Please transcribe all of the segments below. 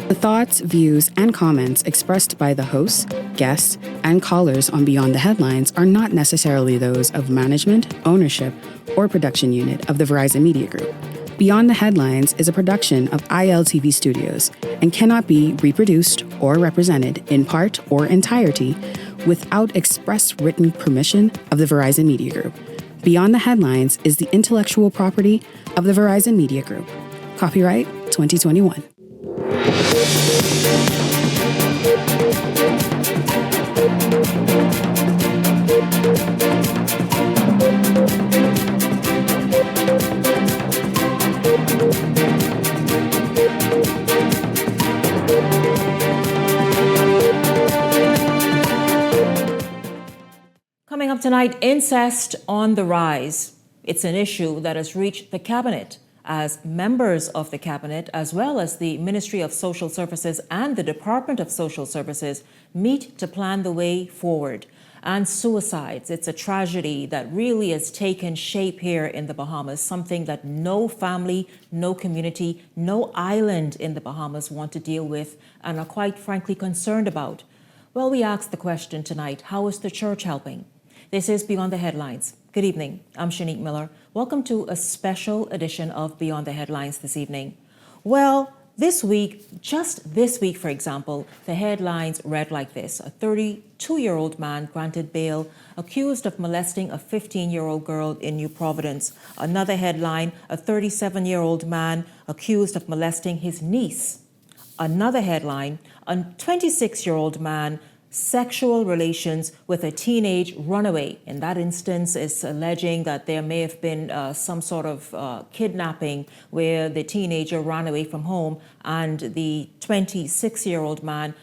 The thoughts, views, and comments expressed by the hosts, guests, and callers on Beyond the Headlines are not necessarily those of management, ownership, or production unit of the Verizon Media Group. Beyond the Headlines is a production of ILTV Studios and cannot be reproduced or represented in part or entirety without express written permission of the Verizon Media Group. Beyond the Headlines is the intellectual property of the Verizon Media Group. Copyright 2021. Coming up tonight, incest on the rise. It's an issue that has reached the cabinet as members of the cabinet, as well as the Ministry of Social Services and the Department of Social Services, meet to plan the way forward. And suicides, it's a tragedy that really has taken shape here in the Bahamas, something that no family, no community, no island in the Bahamas want to deal with and are quite frankly concerned about. Well, we asked the question tonight, how is the church helping? This is Beyond the Headlines. Good evening, I'm Shanique Miller. Welcome to a special edition of Beyond the Headlines this evening. Well, just this week, for example, the headlines read like this. A 32-year-old man granted bail accused of molesting a 15-year-old girl in New Providence. Another headline, a 37-year-old man accused of molesting his niece. Another headline, a 26-year-old man sexual relations with a teenage runaway. In that instance, is alleging that there may have been some sort of kidnapping where the teenager ran away from home and the 26-year-old man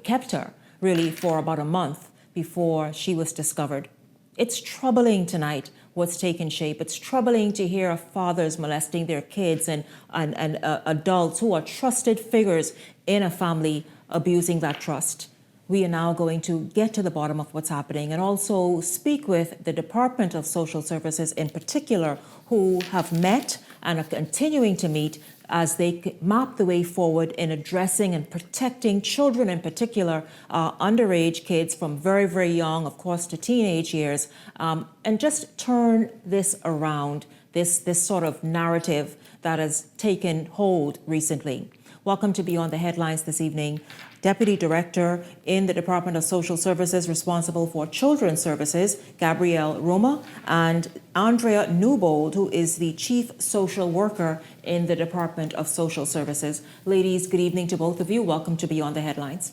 kept her really for about a month before she was discovered. It's troubling tonight what's taken shape. It's troubling to hear of fathers molesting their kids and adults who are trusted figures in a family abusing that trust. We are now going to get to the bottom of what's happening and also speak with the Department of Social Services in particular, who have met and are continuing to meet as they map the way forward in addressing and protecting children in particular, underage kids from very, very young, of course, to teenage years, and just turn this around, this sort of narrative that has taken hold recently. Welcome to Beyond the Headlines this evening. Deputy Director in the Department of Social Services responsible for Children's Services, Gabrielle Roma, and Andrea Newbold, who is the Chief Social Worker in the Department of Social Services. Ladies, good evening to both of you. Welcome to Beyond the Headlines.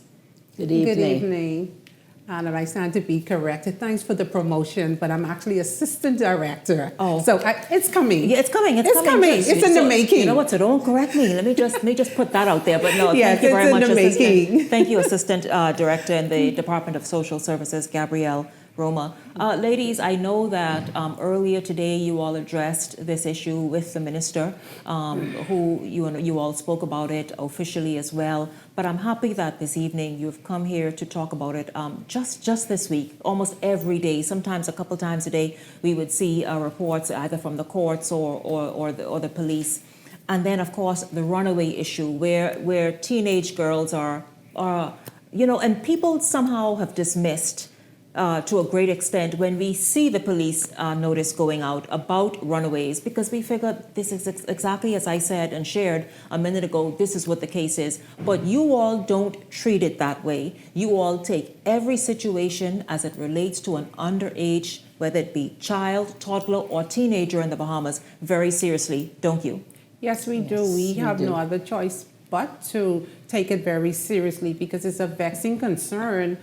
Good evening. Good evening. And I stand to be corrected. Thanks for the promotion, but I'm actually assistant director. Oh, so it's coming. Yeah, it's coming. It's coming. It's in the making. You know what? So don't correct me. Let me just put that out there. But no, yes, thank you very much, it's in the making. Thank you, Assistant Director in the Department of Social Services, Gabrielle Roma. Ladies, I know that earlier today you all addressed this issue with the minister, who you all spoke about it officially as well. But I'm happy that this evening you've come here to talk about it. Just this week, almost every day, sometimes a couple times a day, we would see reports either from the courts or the police, and then of course the runaway issue, where teenage girls are and people somehow have dismissed. To a great extent when we see the police notice going out about runaways, because we figure this is exactly as I said and shared a minute ago, this is what the case is. But you all don't treat it that way. You all take every situation as it relates to an underage, whether it be child, toddler, or teenager in the Bahamas, very seriously, don't you? Yes, we do. We have no other choice but to take it very seriously because it's a vexing concern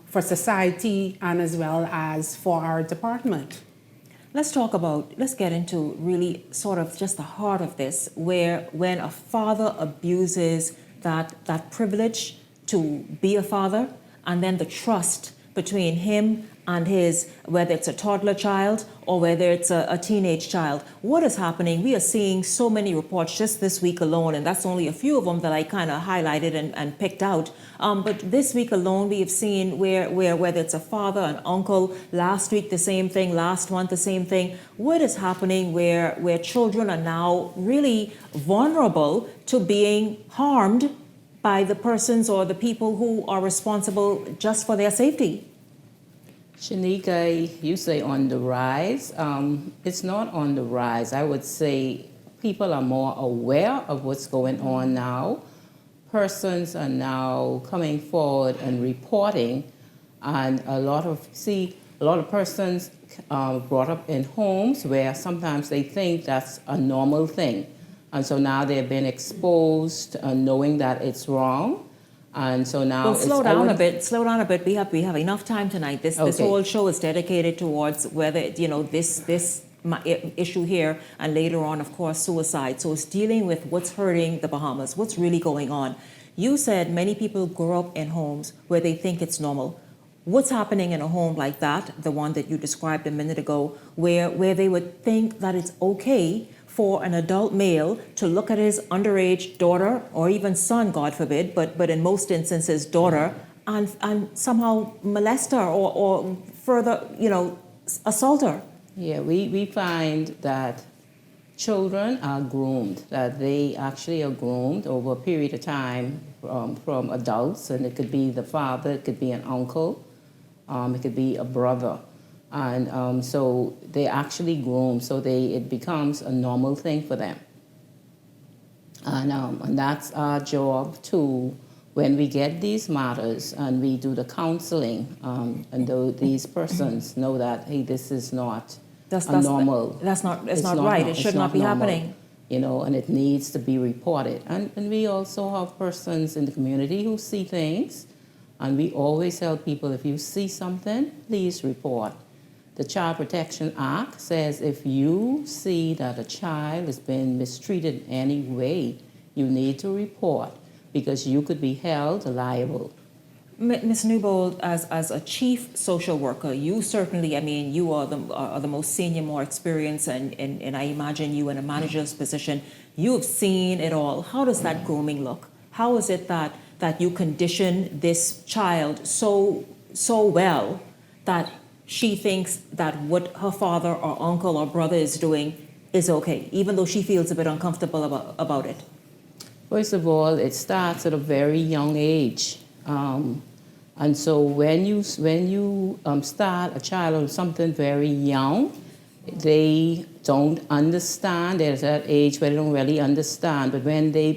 for society and as well as for our department. Let's get into really sort of just the heart of this, where when a father abuses that privilege to be a father and then the trust between him and his, whether it's a toddler child or whether it's a teenage child. What is happening? We are seeing so many reports just this week alone, and that's only a few of them that I kind of highlighted and picked out. But this week alone, we have seen where whether it's a father, an uncle, last week the same thing, last month the same thing. What is happening where children are now really vulnerable to being harmed by the persons or the people who are responsible just for their safety? Shanika, you say on the rise. It's not on the rise. I would say people are more aware of what's going on now. Persons are now coming forward and reporting, and a lot of persons brought up in homes where sometimes they think that's a normal thing. And so now they've been exposed, knowing that it's wrong. And so now well, slow down a bit. We have enough time tonight. This whole show is dedicated towards whether, this issue here, and later on, of course, suicide. So it's dealing with what's hurting the Bahamas, what's really going on. You said many people grow up in homes where they think it's normal. What's happening in a home like that, the one that you described a minute ago, where they would think that it's okay for an adult male to look at his underage daughter or even son, God forbid, but in most instances daughter, and somehow molest her or further, assault her? Yeah, we find that children are groomed, that they actually are groomed over a period of time from adults, and it could be the father, it could be an uncle, it could be a brother. And so they actually groom, so it becomes a normal thing for them. And that's our job too, when we get these matters and we do the counseling, and these persons know that, hey, this is not normal. It's not right. It should not be normal, happening. And it needs to be reported. And we also have persons in the community who see things, and we always tell people, if you see something, please report. The Child Protection Act says if you see that a child is being mistreated in any way, you need to report, because you could be held liable. Ms. Newbold, as a chief social worker, you certainly, you are the most senior, more experienced, and I imagine you in a manager's position. You've seen it all. How does that grooming look? How is it that you condition this child so well that she thinks that what her father or uncle or brother is doing is okay, even though she feels a bit uncomfortable about it? First of all, it starts at a very young age. And so when you start a child on something very young, they don't understand. There's that age where they don't really understand. But when they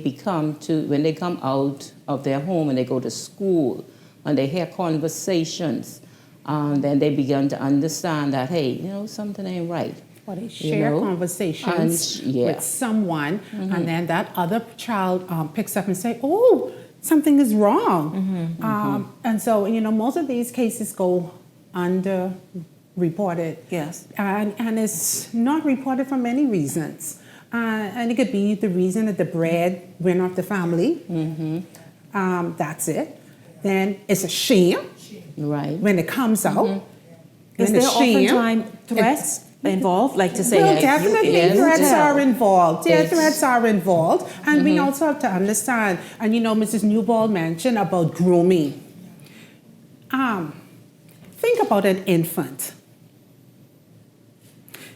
come out of their home and they go to school and they hear conversations, then they begin to understand that, hey, something ain't right. Or they share conversations with someone, and then that other child picks up and say, oh, something is wrong. And so, most of these cases go underreported. Yes. And it's not reported for many reasons. And it could be the reason that the breadwinner of the family, that's it. Then it's a shame. Right. When it comes out. Is there oftentimes threats involved? Like to say, well, definitely threats are involved. Yeah, threats are involved. And we also have to understand, and Mrs. Newbold mentioned about grooming. Think about an infant.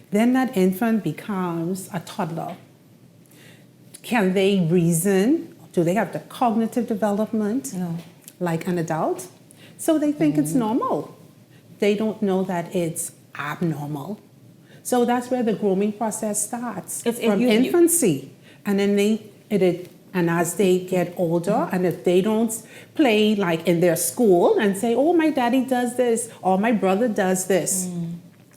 Then that infant becomes a toddler. Can they reason? Do they have the cognitive development like an adult? So they think it's normal. They don't know that it's abnormal. So that's where the grooming process starts, from infancy. And then and as they get older, and if they don't play like in their school and say, oh, my daddy does this, or my brother does this,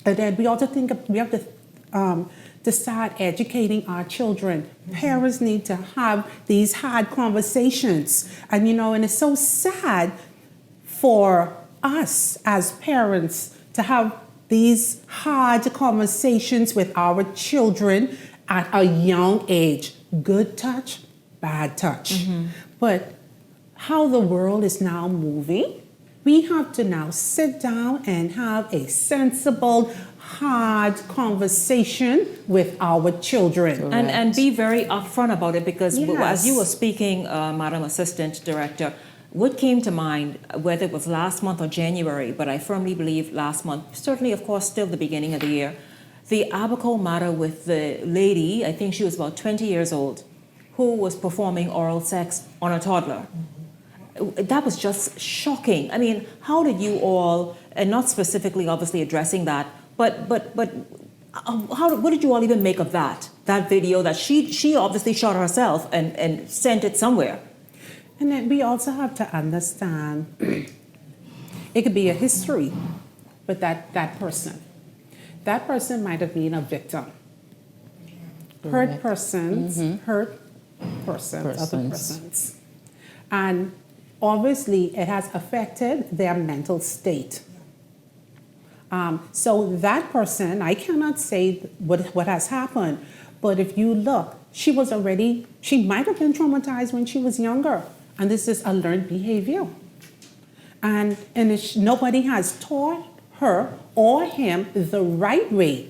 and then we also we have to start educating our children. Parents need to have these hard conversations. And and it's so sad for us as parents to have these hard conversations with our children at a young age. Good touch, bad touch. But how the world is now moving, We have to now sit down and have a sensible, hard conversation with our children. And be very upfront about it, because Yes. as you were speaking, Madam Assistant Director, what came to mind, whether it was last month or January, but I firmly believe last month, certainly, of course, still the beginning of the year, the Abaco matter with the lady, I think she was about 20 years old, who was performing oral sex on a toddler. That was just shocking. I mean, how did you all, and not specifically obviously addressing that, but what did you all even make of that video that she obviously shot herself and sent it somewhere? And then we also have to understand it could be a history with that person. That person might have been a victim. Hurt persons, hurt persons, other persons. And obviously it has affected their mental state. So that person, I cannot say what has happened, but if you look, she might have been traumatized when she was younger, and this is a learned behavior. And if nobody has taught her or him the right way,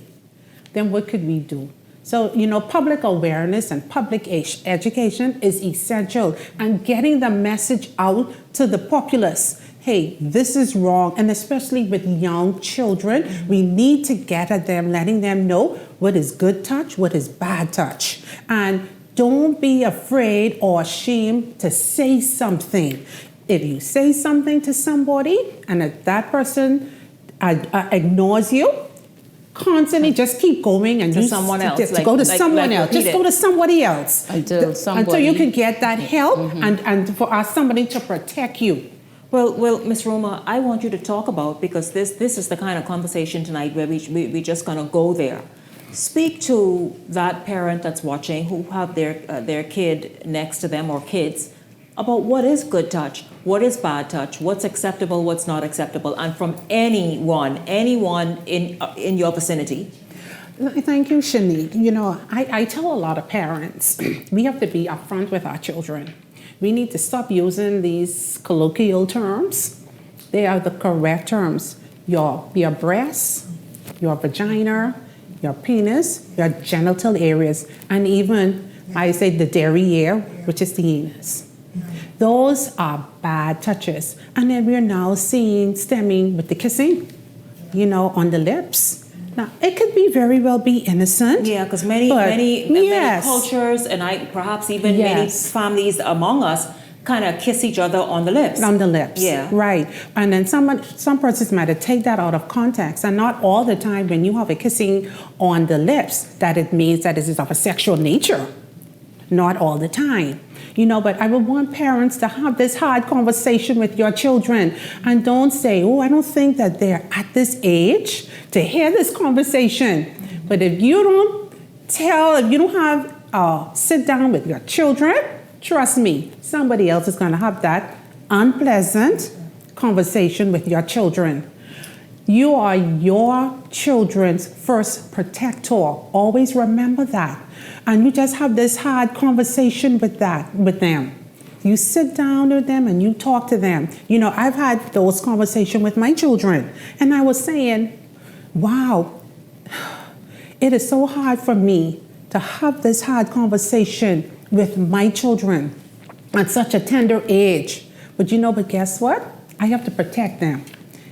then what could we do? So, public awareness and public education is essential, and getting the message out to the populace. Hey, this is wrong, and especially with young children, we need to get at them, letting them know what is good touch, what is bad touch. And don't be afraid or ashamed to say something. If you say something to somebody and if that person ignores you, constantly just keep going and to someone else. Just go to someone else. Just go to somebody else until you can get that help and for somebody to protect you. Well, Ms. Roma, I want you to talk about, because this is the kind of conversation tonight where we're just going to go there. Speak to that parent that's watching who have their kid next to them or kids about what is good touch, what is bad touch, what's acceptable, what's not acceptable, and from anyone in your vicinity. Thank you, Shanique. I tell a lot of parents, we have to be upfront with our children. We need to stop using these colloquial terms. They are the correct terms. Your breasts, your vagina, your penis, your genital areas, and even, I say, the derriere, which is the anus. Those are bad touches. And then we're now stemming with the kissing, on the lips. Now, it could be very well be innocent. Yeah, because many cultures, and perhaps even many families among us, kind of kiss each other on the lips. On the lips, yeah. Right. And then some persons might take that out of context, and not all the time when you have a kissing on the lips that it means that it is of a sexual nature. Not all the time. But I would want parents to have this hard conversation with your children, and don't say, I don't think that they're at this age to hear this conversation. But if you don't have sit down with your children, trust me, somebody else is going to have that unpleasant conversation with your children. You are your children's first protector. Always remember that. And you just have this hard conversation with them. You sit down with them and you talk to them. I've had those conversations with my children. And I was saying, wow, it is so hard for me to have this hard conversation with my children at such a tender age. But guess what? I have to protect them.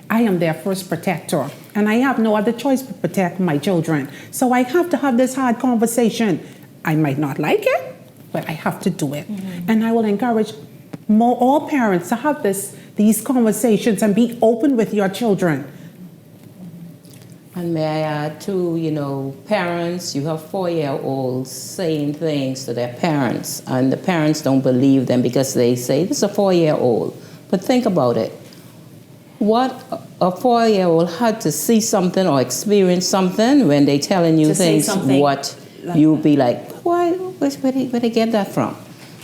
I am their first protector, and I have no other choice but protect my children. So I have to have this hard conversation. I might not like it, but I have to do it. And I will encourage all parents to have these conversations and be open with your children. And may I add too, parents, you have 4-year-olds saying things to their parents, and the parents don't believe them because they say, this is a 4-year-old. But think about it. What a 4-year-old had to see something or experience something when they're telling you things, what you'll be like, where they get that from?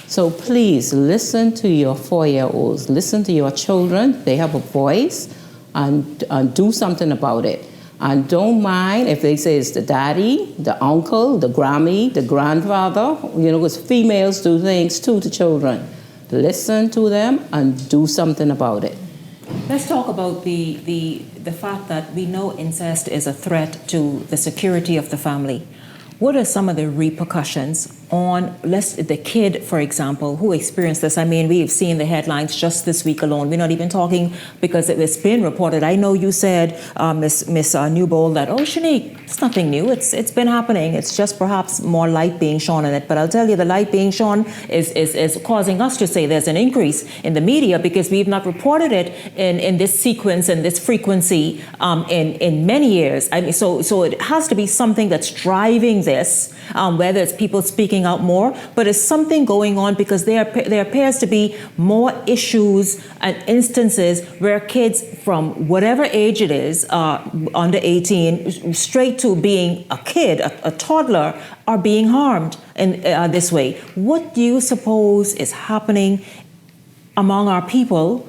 So please listen to your 4-year-olds, listen to your children. They have a voice, and do something about it. And don't mind if they say it's the daddy, the uncle, the Grammy, the grandfather, because females do things too to children. Listen to them and do something about it. Let's talk about the fact that we know incest is a threat to the security of the family. What are some of the repercussions on the kid, for example, who experienced this? I mean, we've seen the headlines just this week alone. We're not even talking because it's been reported. I know you said, Miss Newbold, that, Shanique, it's nothing new. It's been happening. It's just perhaps more light being shone on it. But I'll tell you, the light being shone is causing us to say there's an increase in the media because we've not reported it in this sequence and this frequency in many years. I mean, so it has to be something that's driving this, whether it's people speaking out more, but it's something going on because there appears to be more issues and instances where kids from whatever age it is, under 18, straight to being a kid, a toddler, are being harmed in this way. What do you suppose is happening among our people,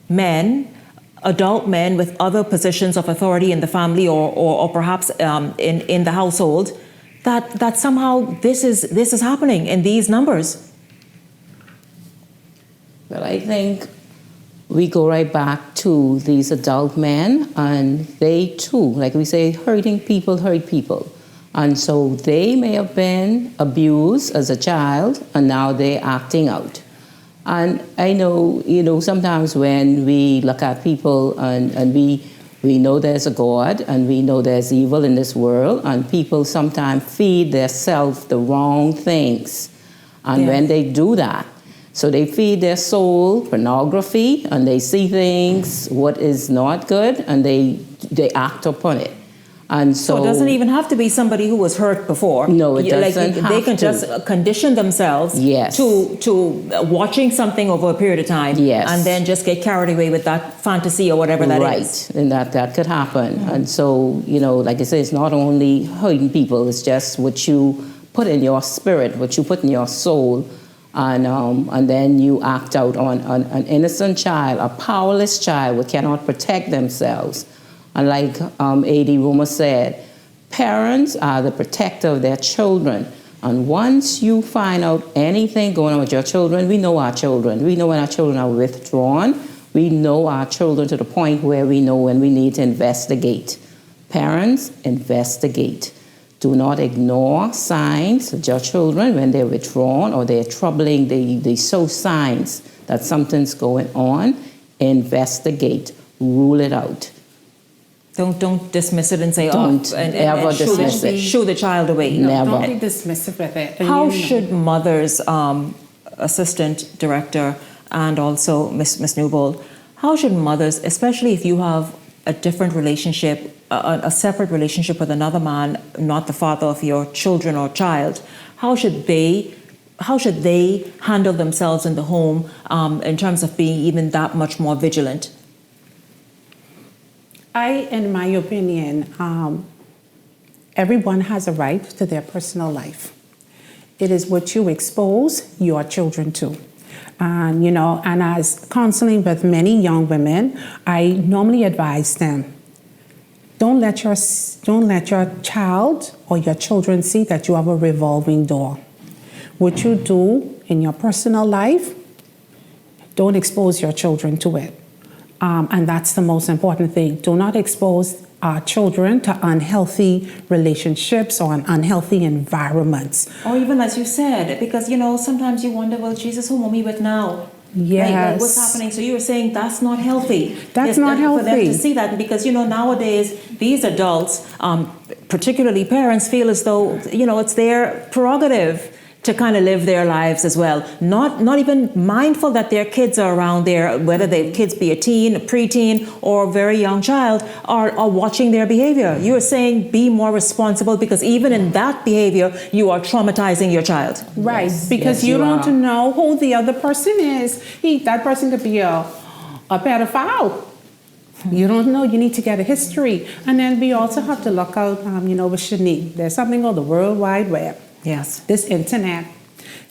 men, adult men with other positions of authority in the family or perhaps in the household, that somehow this is happening in these numbers? Well, I think we go right back to these adult men, and they too, like we say, hurting people hurt people. And so they may have been abused as a child, and now they're acting out. And I know, sometimes when we look at people and we know there's a God and we know there's evil in this world, and people sometimes feed themselves the wrong things. And when they do that, so they feed their soul pornography, and they see things what is not good, and they act upon it. And so it doesn't even have to be somebody who was hurt before. No, it doesn't have They can to. just condition themselves to watching something over a period of time, and then just get carried away with that fantasy or whatever that is. Right, and that could happen. Mm-hmm. And so, like I say, it's not only hurting people, it's just what you put in your spirit, what you put in your soul, and then you act out on an innocent child, a powerless child who cannot protect themselves. And like A.D. Roma said, parents are the protector of their children. And once you find out anything going on with your children, we know our children. We know when our children are withdrawn. We know our children to the point where we know when we need to investigate. Parents, investigate. Do not ignore signs of your children when they're withdrawn or they're troubling. They show signs that something's going on. Investigate. Rule it out. Don't dismiss it and say, don't ever dismiss it. Shoo the child away. Never. Don't be dismissive with it. How should mothers, assistant director, and also Miss Newbold, how should mothers, especially if you have a different relationship, a separate relationship with another man, not the father of your children or child, how should they handle themselves in the home in terms of being even that much more vigilant? In my opinion, everyone has a right to their personal life. It is what you expose your children to. And, and as counseling with many young women, I normally advise them, don't let your child or your children see that you have a revolving door. What you do in your personal life, don't expose your children to it. And that's the most important thing. Do not expose our children to unhealthy relationships or unhealthy environments. Or even, as you said, because, sometimes you wonder, well, Jesus, who am I with now? Yes. Right? Like, what's happening? So you were saying that's not healthy. That's not healthy. For them to see that, because, nowadays, these adults, particularly parents, feel as though, it's their prerogative to kind of live their lives as well. Not even mindful that their kids are around there, whether their kids be a teen, a preteen, or a very young child, are watching their behavior. You are saying be more responsible, because even in that behavior, you are traumatizing your child. Right, because you don't know who the other person is. That person could be a pedophile. You don't know. You need to get a history. And then we also have to look out, with Shanique. There's something called the World Wide Web. Yes. This internet,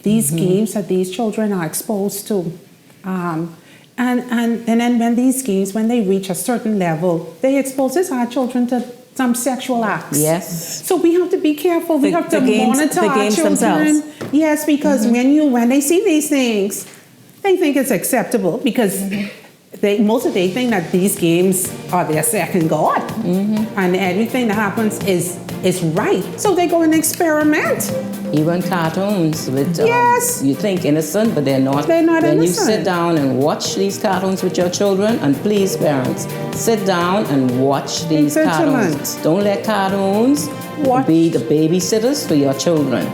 these games that these children are exposed to. And then when these games, when they reach a certain level, they expose our children to some sexual acts. Yes. So we have to be careful. We have to monitor our children. Themselves. Yes, because when they see these things, they think it's acceptable, because they think that these games are their second god, and everything that happens is right. So they go and experiment. Even cartoons with Yes. you think innocent, but they're not. They're not when innocent. you sit down and watch these cartoons with your children, and please, parents, sit down and watch these Vigilant. cartoons. Don't let cartoons be the babysitters for your children.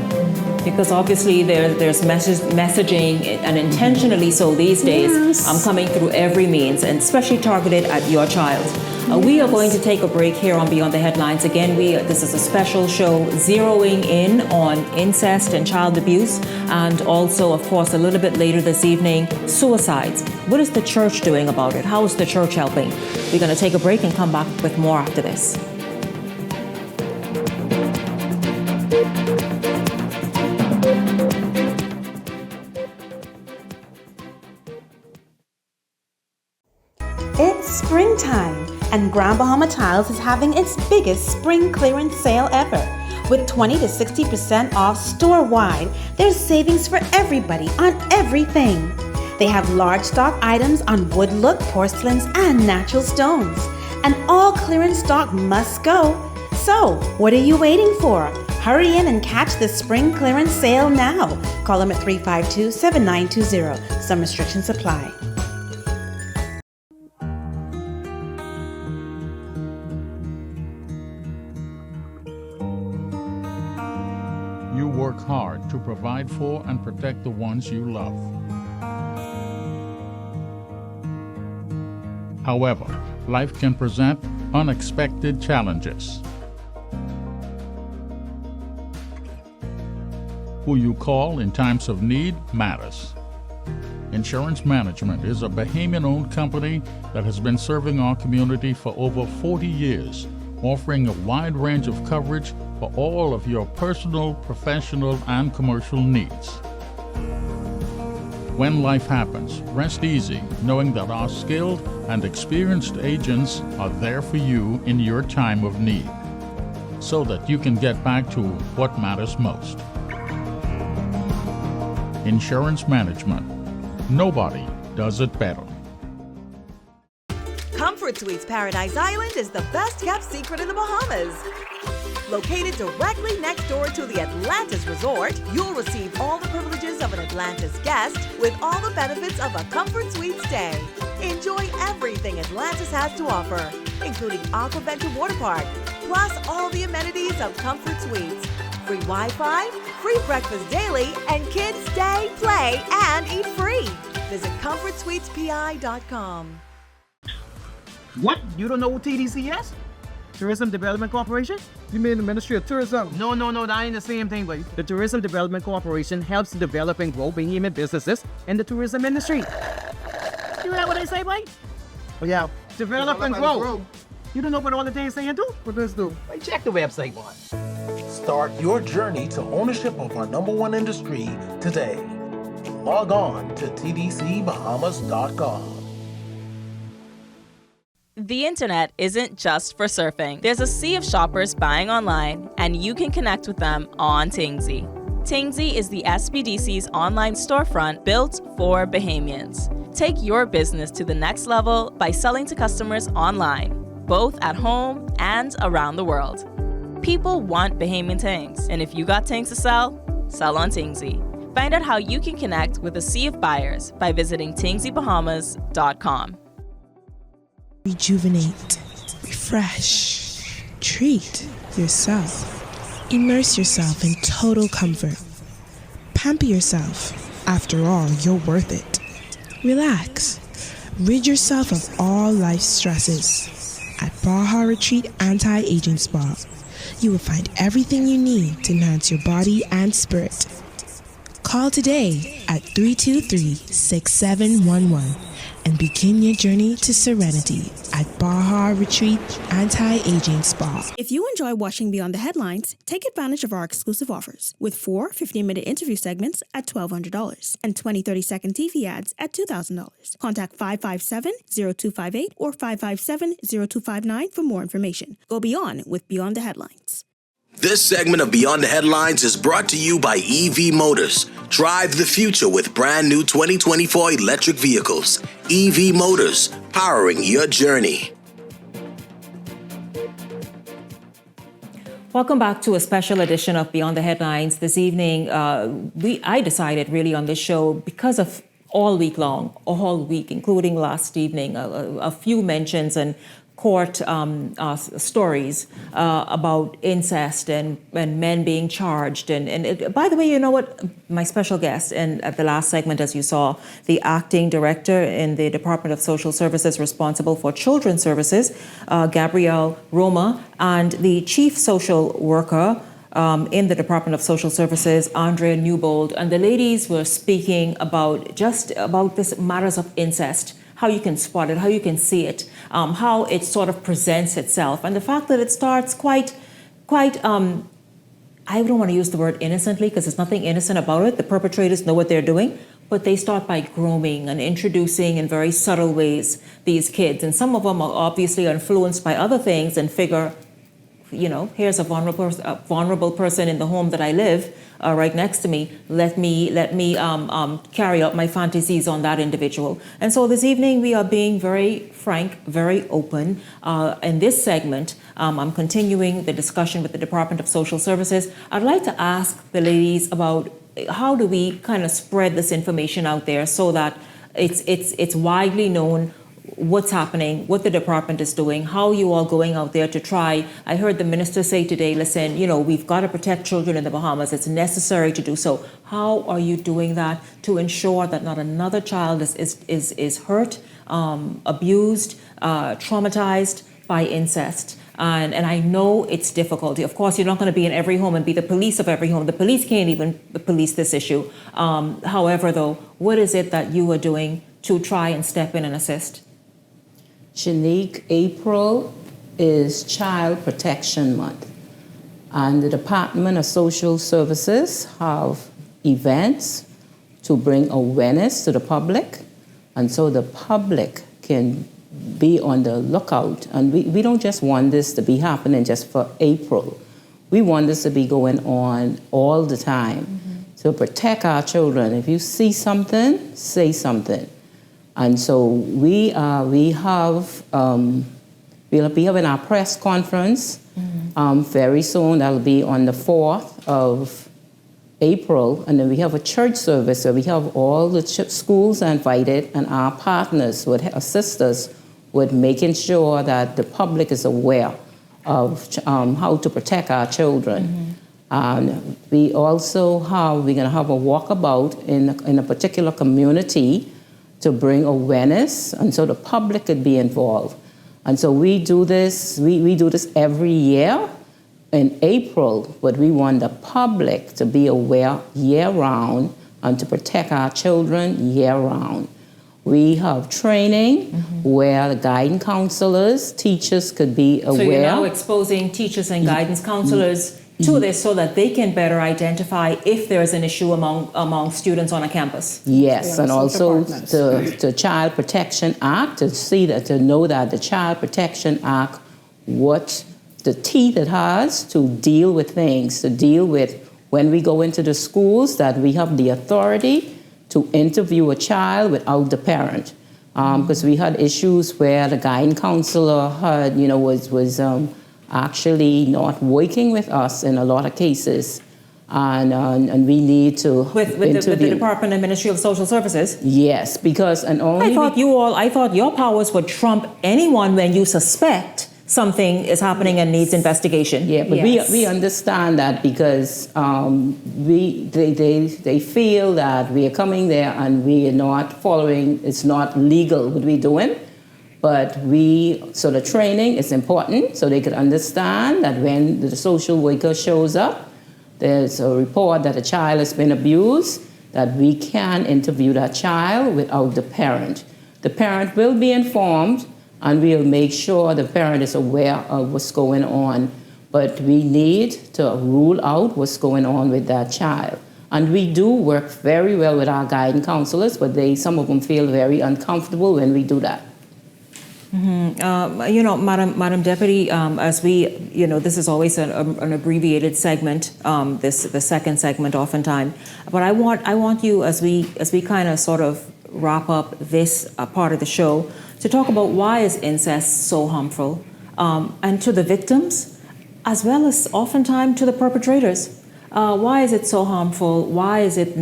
Because obviously there's messaging, and intentionally so these days, Yes. coming through every means, and especially targeted at your child. We are going to take a break here on Beyond the Headlines. Again, this is a special show zeroing in on incest and child abuse, and also, of course, a little bit later this evening, suicides. What is the church doing about it? How is the church helping? We're going to take a break and come back with more after this. It's springtime, and Grand Bahama Tiles is having its biggest spring clearance sale ever. With 20 to 60% off store-wide, there's savings for everybody on everything. They have large stock items on wood look, porcelains, and natural stones. And all clearance stock must go. So, what are you waiting for? Hurry in and catch the spring clearance sale now. Call them at 352-7920. Some restrictions apply. You work hard to provide for and protect the ones you love. However, life can present unexpected challenges. Who you call in times of need matters. Insurance Management is a Bahamian-owned company that has been serving our community for over 40 years, offering a wide range of coverage for all of your personal, professional, and commercial needs. When life happens, rest easy knowing that our skilled and experienced agents are there for you in your time of need, so that you can get back to what matters most. Insurance Management. Nobody does it better. Comfort Suites Paradise Island is the best kept secret in the Bahamas. Located directly next door to the Atlantis Resort, you'll receive all the privileges of an Atlantis guest with all the benefits of a Comfort Suite stay. Enjoy everything Atlantis has to offer, including Aquaventure Water Park, plus all the amenities of Comfort Suites. Free Wi-Fi, free breakfast daily, and kids stay, play, and eat free. Visit ComfortSuitesPI.com. What? You don't know what TDC is? Tourism Development Corporation? You mean the Ministry of Tourism? No, that ain't the same thing, buddy. The Tourism Development Corporation helps develop and grow Bahamian businesses in the tourism industry. You hear what I say, buddy? Oh, yeah. Develop and grow. You don't know what all the things they do? What does do? Hey, check the website, one. Start your journey to ownership of our #1 industry today. Log on to tdcbahamas.com. The internet isn't just for surfing. There's a sea of shoppers buying online, and you can connect with them on Tingsy. Tingsy is the SBDC's online storefront built for Bahamians. Take your business to the next level by selling to customers online, both at home and around the world. People want Bahamian things, and if you got things to sell, sell on Tingsy. Find out how you can connect with a sea of buyers by visiting tingsybahamas.com. Rejuvenate, refresh, treat yourself. Immerse yourself in total comfort. Pamper yourself. After all, you're worth it. Relax. Rid yourself of all life's stresses. At Baja Retreat Anti-Aging Spa, you will find everything you need to enhance your body and spirit. Call today at 323-6711 and begin your journey to serenity at Baja Retreat Anti-Aging Spa. If you enjoy watching Beyond the Headlines, take advantage of our exclusive offers with 4 15-minute interview segments at $1,200 and 20 30-second TV ads at $2,000. Contact 557-0258 or 557-0259 for more information. Go beyond with Beyond the Headlines. This segment of Beyond the Headlines is brought to you by EV Motors. Drive the future with brand new 2024 electric vehicles. EV Motors, powering your journey. Welcome back to a special edition of Beyond the Headlines. This evening, I decided really on this show, because of all week, including last evening, a few mentions and court stories about incest and men being charged. And by the way, you know what? My special guest, and at the last segment, as you saw, the acting director in the Department of Social Services responsible for children's services, Gabrielle Roma, and the chief social worker in the Department of Social Services, Andrea Newbold. And the ladies were speaking about this matters of incest, how you can spot it, how you can see it, how it sort of presents itself, and the fact that it starts quite, I don't want to use the word innocently because there's nothing innocent about it. The perpetrators know what they're doing, but they start by grooming and introducing in very subtle ways these kids. And some of them are obviously influenced by other things and figure, here's a vulnerable person in the home that I live right next to me. Let me carry out my fantasies on that individual. And so this evening we are being very frank, very open. In this segment, I'm continuing the discussion with the Department of Social Services. I'd like to ask the ladies about how do we kind of spread this information out there so that it's widely known what's happening, what the department is doing, how you all going out there to try. I heard the minister say today, listen, we've got to protect children in the Bahamas. It's necessary to do so. How are you doing that to ensure that not another child is hurt, abused, traumatized by incest? And I know it's difficult. Of course, you're not going to be in every home and be the police of every home. The police can't even police this issue. However, though, what is it that you are doing to try and step in and assist? Shanique, April is Child Protection Month, and the Department of Social Services have events to bring awareness to the public, and so the public can be on the lookout. And we don't just want this to be happening just for April. We want this to be going on all the time to protect our children. If you see something, say something. And so we'll be having our press conference very soon. That'll be on the 4th of April. And then we have a church service where we have all the schools invited, and our partners would assist us with making sure that the public is aware of how to protect our children. And we also we're going to have a walkabout in a particular community to bring awareness, and so the public could be involved. And so we do this every year in April, but we want the public to be aware year-round and to protect our children year-round. We have training where the guidance counselors, teachers could be aware. So you're now exposing teachers and guidance counselors to this so that they can better identify if there is an issue among students on a campus. Yes, and also the Child Protection Act, to know that the Child Protection Act, what the teeth it has to deal with things, to deal with when we go into the schools, that we have the authority to interview a child without the parent. Because we had issues where the guidance counselor had, was actually not working with us in a lot of cases, and we need to with the Department and Ministry of Social Services. Yes, because I thought your powers would trump anyone when you suspect something is happening and needs investigation. Yeah, but we understand that because they feel that we are coming there and we are not following. It's not legal what we're doing. But the training is important so they could understand that when the social worker shows up, there's a report that a child has been abused, that we can interview that child without the parent. The parent will be informed, and we'll make sure the parent is aware of what's going on. But we need to rule out what's going on with that child. And we do work very well with our guidance counselors, but some of them feel very uncomfortable when we do that. Madam Deputy, as we, this is always an abbreviated segment, the second segment oftentimes. But I want you, as we kind of sort of wrap up this part of the show, to talk about why is incest so harmful, and to the victims, as well as oftentimes to the perpetrators. Why is it so harmful? Why is it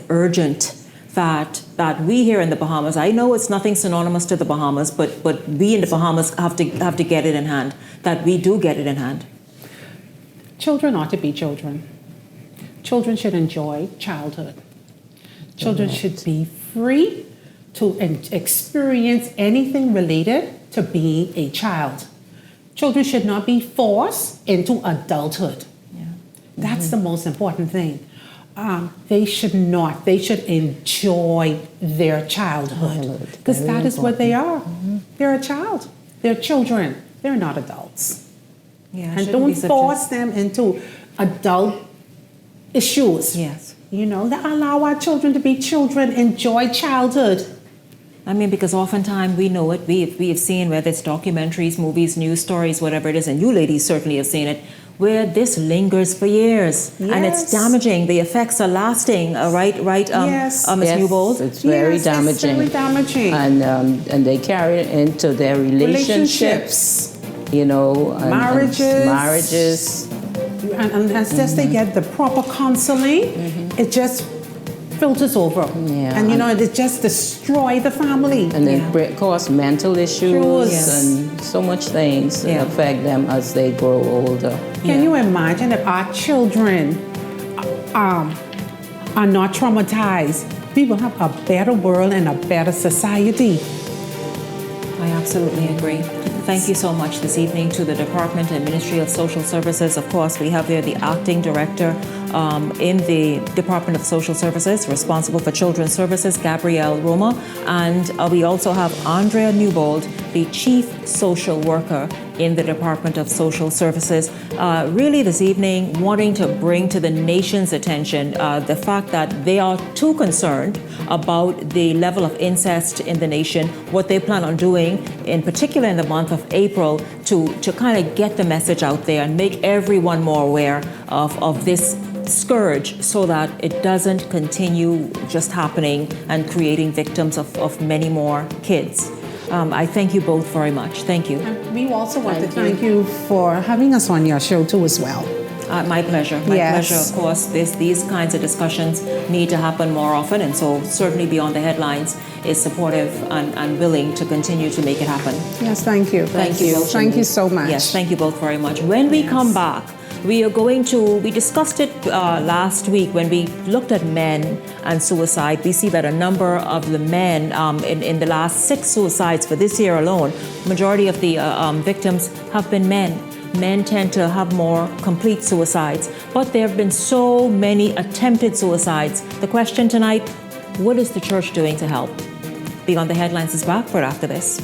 urgent that we here in the Bahamas, I know it's nothing synonymous to the Bahamas, but we in the Bahamas have to get it in hand, that we do get it in hand? Children ought to be children. Children should enjoy childhood. Children should be free to experience anything related to being a child. Children should not be forced into adulthood. That's the most important thing. They should enjoy their childhood, because that is what they are. They're a child. They're children. They're not adults. Yeah, and don't force them into adult issues. Yes. Allow our children to be children, enjoy childhood. I mean, because oftentimes we know it, we have seen, whether it's documentaries, movies, news stories, whatever it is, and you ladies certainly have seen it, where this lingers for years. Yes. And it's damaging. The effects are lasting, right, Yes. Ms. Newbold? It's very damaging. It's very damaging. And they carry it into their relationships. Marriages. And unless they get the proper counseling, it just filters over. Yeah. And it just destroy the family. And then cause mental issues and so much things that affect them as they grow older. Can you imagine if our children are not traumatized? We will have a better world and a better society. I absolutely agree. Thank you so much this evening to the Department and Ministry of Social Services. Of course, we have there the acting director in the Department of Social Services, responsible for Children's Services, Gabrielle Roma. And we also have Andrea Newbold, the Chief Social Worker in the Department of Social Services. Really this evening, wanting to bring to the nation's attention the fact that they are too concerned about the level of incest in the nation, what they plan on doing, in particular in the month of April, to kind of get the message out there and make everyone more aware of this scourge, so that it doesn't continue just happening and creating victims of many more kids. I thank you both very much. Thank you. And we also want to thank you for having us on your show too as well. My pleasure. My pleasure, of course. These kinds of discussions need to happen more often, and so certainly Beyond the Headlines is supportive and willing to continue to make it happen. Yes, thank you. Thank you. Thank you so much. Yes, thank you both very much. When we come back, we discussed it last week when we looked at men and suicide. We see that a number of the men in the last 6 suicides for this year alone, majority of the victims have been men. Men tend to have more complete suicides, but there have been so many attempted suicides. The question tonight, what is the church doing to help? Beyond the Headlines is back right after this.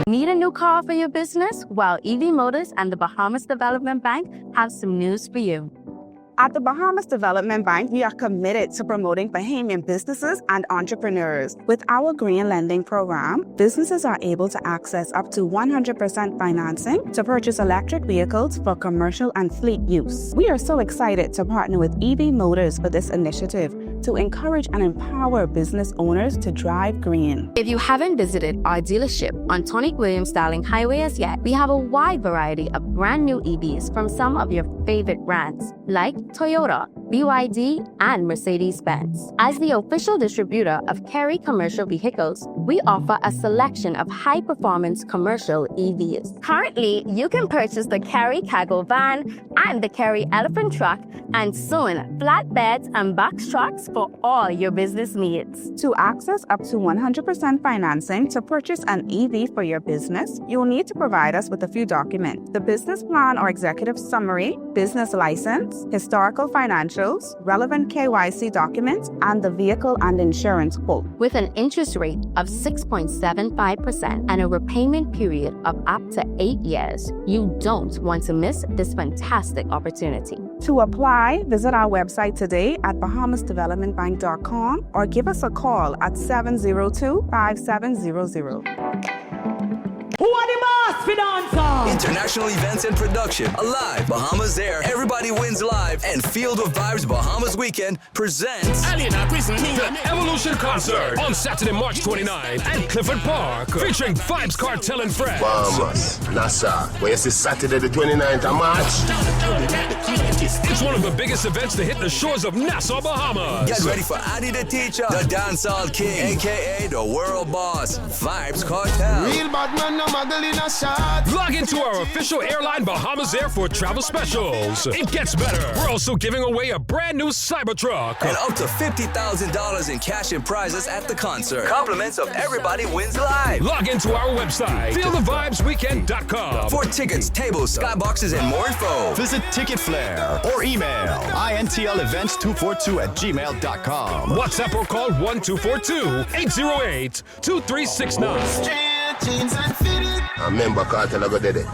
Need a new car for your business? Well, EV Motors and the Bahamas Development Bank have some news for you. At the Bahamas Development Bank, we are committed to promoting Bahamian businesses and entrepreneurs. With our green lending program, businesses are able to access up to 100% financing to purchase electric vehicles for commercial and fleet use. We are so excited to partner with EV Motors for this initiative to encourage and empower business owners to drive green. If you haven't visited our dealership on Tony Williams Darling Highway as yet, we have a wide variety of brand new EVs from some of your favorite brands like Toyota, BYD, and Mercedes-Benz. As the official distributor of Kerry Commercial Vehicles, we offer a selection of high-performance commercial EVs. Currently, you can purchase the Kerry Cargo Van and the Kerry Elephant Truck, and soon, flatbeds and box trucks for all your business needs. To access up to 100% financing to purchase an EV for your business, you will need to provide us with a few documents: the business plan or executive summary, business license, historical financials, credentials, relevant KYC documents, and the vehicle and insurance quote. With an interest rate of 6.75% and a repayment period of up to 8 years, you don't want to miss this fantastic opportunity. To apply, visit our website today at bahamasdevelopmentbank.com or give us a call at 702-5700. Who are the boss for dancer? International events and production. Alive, Bahamas Air, Everybody Wins Live, and Field of Vibes Bahamas Weekend presents the Evolution Concert on Saturday, March 29th at Clifford Park, featuring Vibes Cartel and Friends. Bahamas, Nassau, where is this Saturday the 29th of March? It's one of the biggest events to hit the shores of Nassau, Bahamas. Get ready for Adi the Teacher, the Dancehall King, aka the World Boss, Vibes Cartel. Real bad man, no muggle in a shot. Log into our official airline Bahamas Air for travel specials. It gets better. We're also giving away a brand new Cybertruck. And up to $50,000 in cash and prizes at the concert. Compliments of Everybody Wins Live. Log into our website, feelthevibesweekend.com. For tickets, tables, skyboxes, and more info. Visit Ticket Flair or email intlevents242@gmail.com. WhatsApp or call 1242-808-2369. I remember Cartel I got it.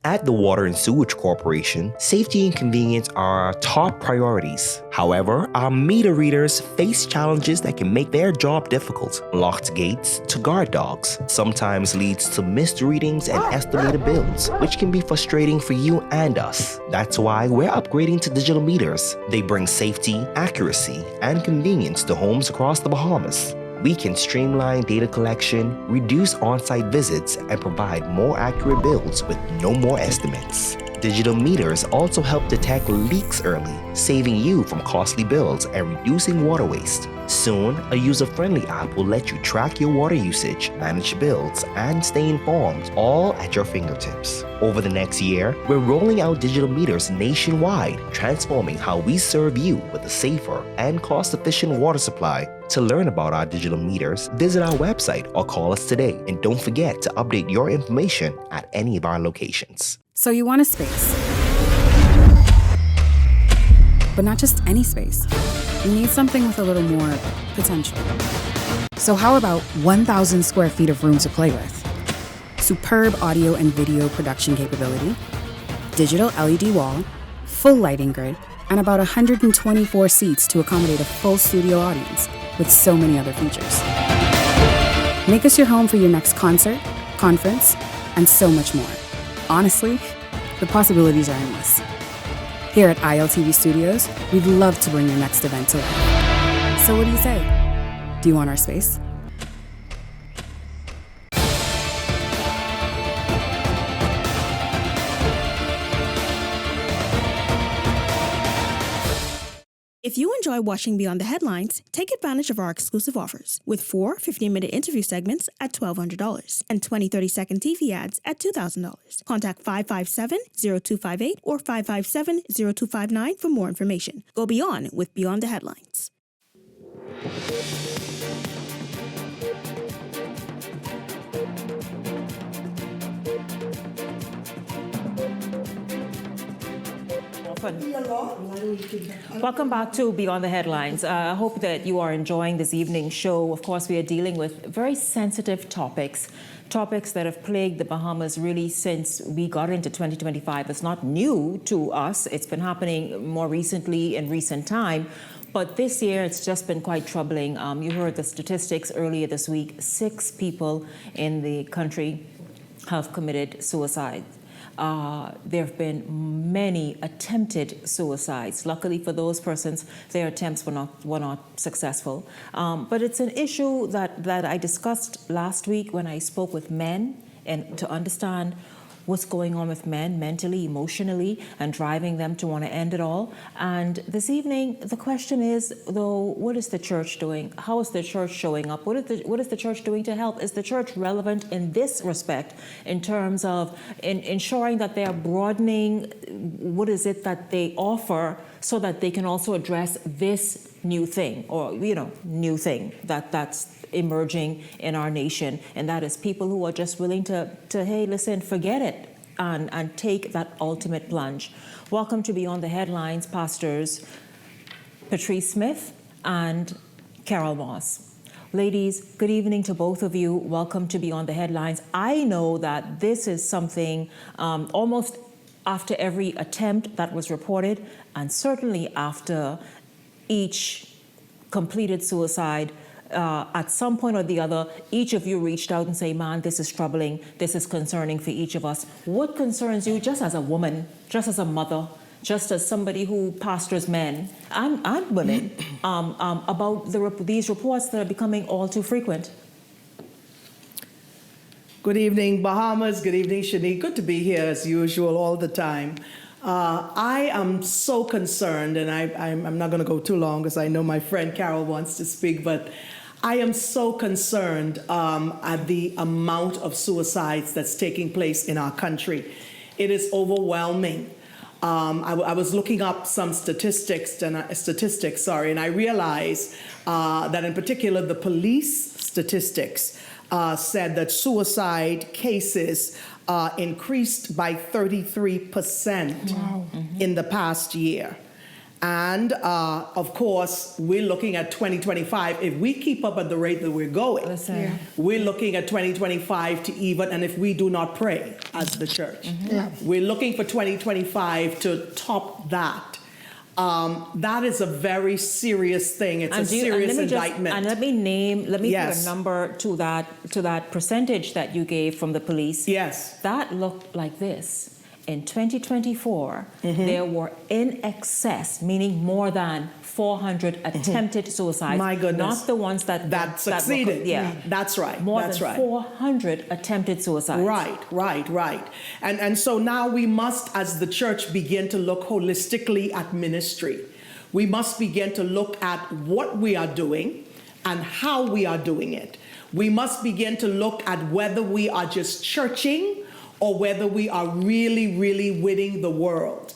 At the Water and Sewage Corporation, safety and convenience are our top priorities. However, our meter readers face challenges that can make their job difficult. Locked gates to guard dogs sometimes leads to missed readings and estimated bills, which can be frustrating for you and us. That's why we're upgrading to digital meters. They bring safety, accuracy, and convenience to homes across the Bahamas. We can streamline data collection, reduce on-site visits, and provide more accurate bills with no more estimates. Digital meters also help detect leaks early, saving you from costly bills and reducing water waste. Soon, a user-friendly app will let you track your water usage, manage bills, and stay informed, all at your fingertips. Over the next year, we're rolling out digital meters nationwide, transforming how we serve you with a safer and cost-efficient water supply. To learn about our digital meters, visit our website or call us today. And don't forget to update your information at any of our locations. So you want a space. But not just any space. You need something with a little more potential. So how about 1,000 square feet of room to play with? Superb audio and video production capability, digital LED wall, full lighting grid, and about 124 seats to accommodate a full studio audience with so many other features. Make us your home for your next concert, conference, and so much more. Honestly, the possibilities are endless. Here at ILTV Studios, we'd love to bring your next event to life. So what do you say? Do you want our space? If you enjoy watching Beyond the Headlines, take advantage of our exclusive offers with 4 15-minute interview segments at $1,200 and 20 30-second TV ads at $2,000. Contact 557-0258 or 557-0259 for more information. Go beyond with Beyond the Headlines. Welcome back to Beyond the Headlines. I hope that you are enjoying this evening's show. Of course, we are dealing with very sensitive topics that have plagued the Bahamas really since we got into 2025. It's not new to us. It's been happening more recently in recent time. But this year, it's just been quite troubling. You heard the statistics earlier this week. 6 people in the country have committed suicide. There have been many attempted suicides. Luckily for those persons, their attempts were not successful. But it's an issue that I discussed last week when I spoke with men, and to understand what's going on with men mentally, emotionally, and driving them to want to end it all. And this evening, the question is, though, what is the church doing? How is the church showing up? What is the church doing to help? Is the church relevant in this respect in terms of ensuring that they are broadening what is it that they offer so that they can also address this new thing, or, new thing that's emerging in our nation, and that is people who are just willing to hey, listen, forget it. and take that ultimate plunge. Welcome to Beyond the Headlines, Pastors Patrice Smith and Carol Moss. Ladies, good evening to both of you. Welcome to Beyond the Headlines. I know that this is something almost after every attempt that was reported, and certainly after each completed suicide, at some point or the other, each of you reached out and say, man, this is troubling, this is concerning for each of us. What concerns you just as a woman, just as a mother, just as somebody who pastors men and women about these reports that are becoming all too frequent? Good evening, Bahamas. Good evening, Shanique. Good to be here as usual all the time. I am so concerned, and I'm not going to go too long because I know my friend Carol wants to speak, but I am so concerned at the amount of suicides that's taking place in our country. It is overwhelming. I was looking up some statistics, and I realized that in particular the police statistics said that suicide cases increased by 33% in the past year. And of course, we're looking at 2025. If we keep up at the rate that we're going, we're looking at 2025 to even, and if we do not pray as the church, we're looking for 2025 to top that. That is a very serious thing. It's a serious indictment. Let me put a number to that percentage that you gave from the police. Yes. That looked like this. In 2024, there were in excess, meaning more than 400 attempted suicides. My goodness. Not the ones that succeeded. That's right. More than 400 attempted suicides. Right. And so now we must, as the church, begin to look holistically at ministry. We must begin to look at what we are doing and how we are doing it. We must begin to look at whether we are just churching or whether we are really, really winning the world.